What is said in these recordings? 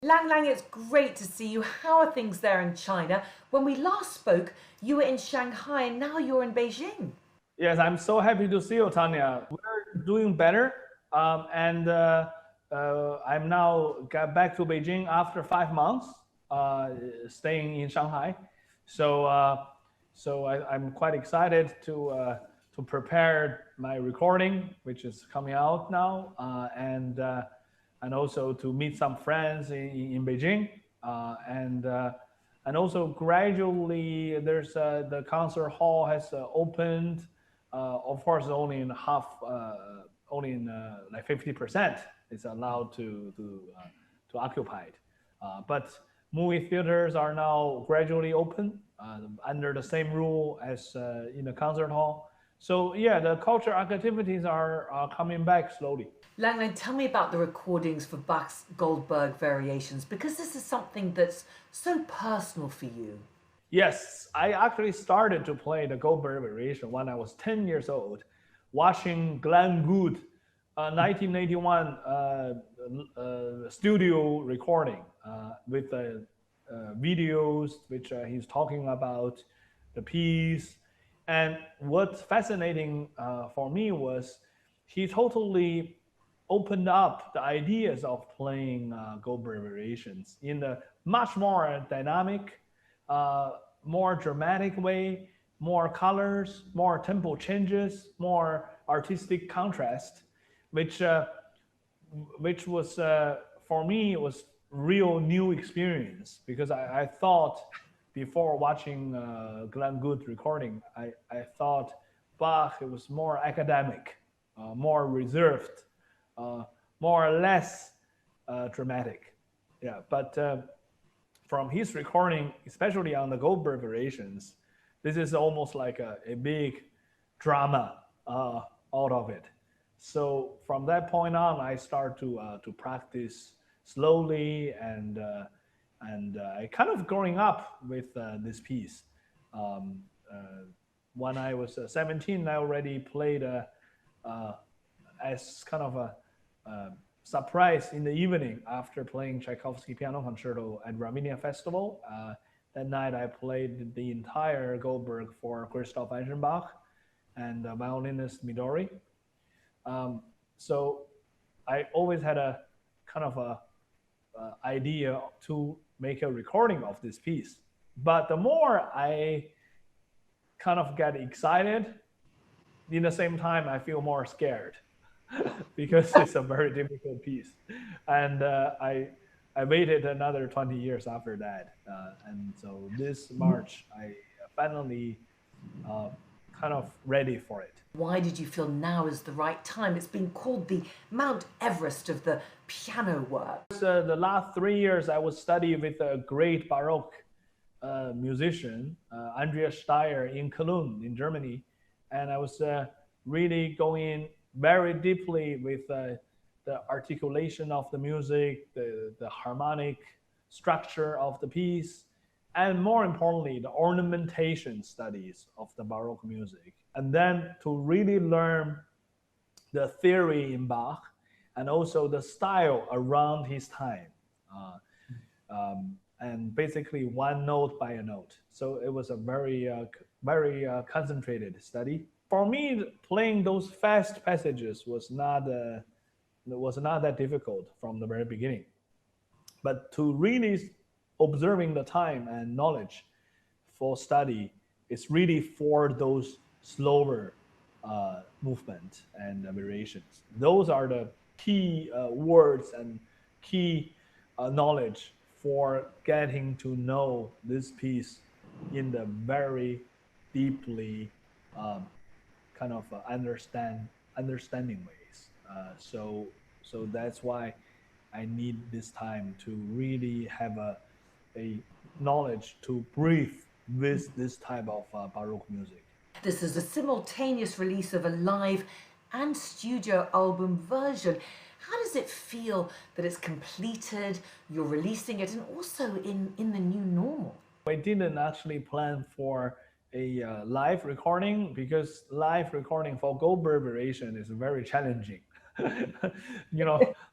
Lang Lang, it's great to see you. How are things there in China? When we last spoke, you were in Shanghai and now you're in Beijing. Yes, I'm so happy to see you, Tania. We're doing better, and I'm now got back to Beijing after 5 months staying in Shanghai. So, I'm quite excited to prepare my recording, which is coming out now, and also to meet some friends in Beijing, and also gradually there's the concert hall has opened. Of course, only in half, only in like 50% is allowed to occupy it. But movie theaters are now gradually open under the same rule as in the concert hall. So yeah, the cultural activities are coming back slowly. Lang Lang, tell me about the recordings for Bach's Goldberg Variations, because this is something that's so personal for you. Yes, I actually started to play the Goldberg Variation when I was 10 years old, watching Glenn Gould, 1981 studio recording with videos which he's talking about the piece. And what's fascinating for me was he totally opened up the ideas of playing Goldberg Variations in a much more dynamic, uh, more dramatic way, more colors, more tempo changes, more artistic contrast, which which was for me was real new experience because I thought before watching Glenn Gould recording, I thought Bach it was more academic, more reserved, uh, more or less dramatic. Yeah, but from his recording, especially on the Goldberg Variations, this is almost like a big drama out of it. So from that point on, I start to practice slowly, and I kind of growing up with this piece. Um, uh, when I was 17, I already played uh, as kind of a surprise in the evening after playing Tchaikovsky Piano Concerto at Ravinia Festival. That night, I played the entire Goldberg for Christoph Eichenbach and violinist Midori. Um, so I always had a kind of a idea to make a recording of this piece. But the more I kind of get excited, in the same time I feel more scared because it's a very difficult piece, and I waited another 20 years after that, and so this March I finally uh, kind of ready for it. Why did you feel now is the right time? It's been called the Mount Everest of the piano work. The last 3 years I was studying with a great Baroque musician, Andreas Steyer in Cologne in Germany, and I was really going very deeply with the articulation of the music, the harmonic structure of the piece, and more importantly, the ornamentation studies of the Baroque music. And then to really learn the theory in Bach and also the style around his time. And basically one note by a note. So it was a very concentrated study. For me, playing those fast passages was not that difficult from the very beginning. But to really observing the time and knowledge for study is really for those slower movement and variations. Those are the key words and key knowledge for getting to know this piece in the very deeply um, kind of understanding ways. So that's why I need this time to really have a knowledge to breathe with this type of Baroque music. This is a simultaneous release of a live and studio album version. How does it feel that it's completed, you're releasing it, and also in the new normal? I didn't actually plan for a live recording because live recording for Goldberg Variation is very challenging.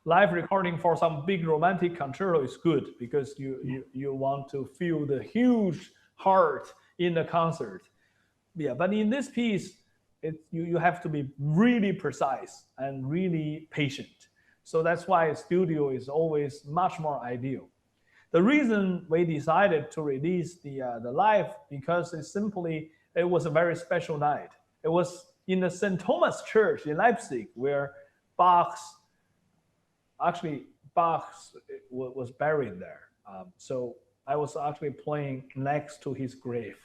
Live recording for some big romantic concerto is good because you want to feel the huge heart in the concert. Yeah, but in this piece, you have to be really precise and really patient. So that's why studio is always much more ideal. The reason we decided to release the live because it was a very special night. It was in the St. Thomas Church in Leipzig where Bach's actually Bach was buried there. So I was actually playing next to his grave,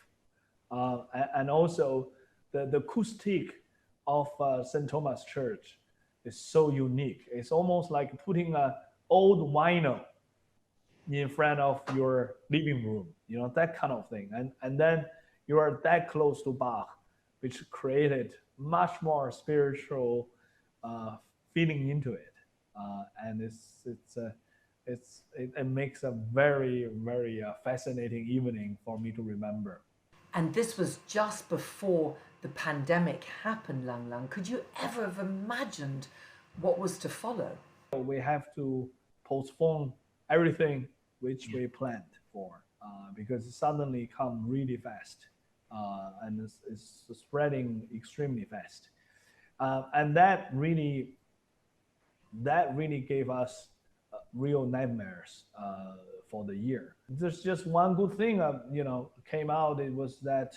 and also the acoustic of St. Thomas Church is so unique. It's almost like putting an old vinyl in front of your living room, that kind of thing. And then you are that close to Bach, which created much more spiritual feeling into it. And it makes a very, very fascinating evening for me to remember. And this was just before the pandemic happened, Lang Lang. Could you ever have imagined what was to follow? We have to postpone everything which we planned for because it suddenly come really fast and it's spreading extremely fast. And that really gave us real nightmares for the year. There's just one good thing, came out. It was that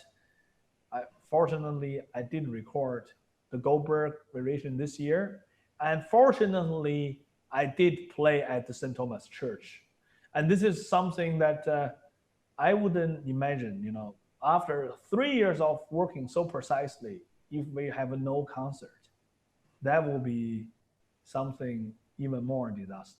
fortunately I did record the Goldberg Variation this year, and fortunately I did play at the St. Thomas Church, and this is something that I wouldn't imagine. After 3 years of working so precisely, if we have no concert, that will be something even more disastrous.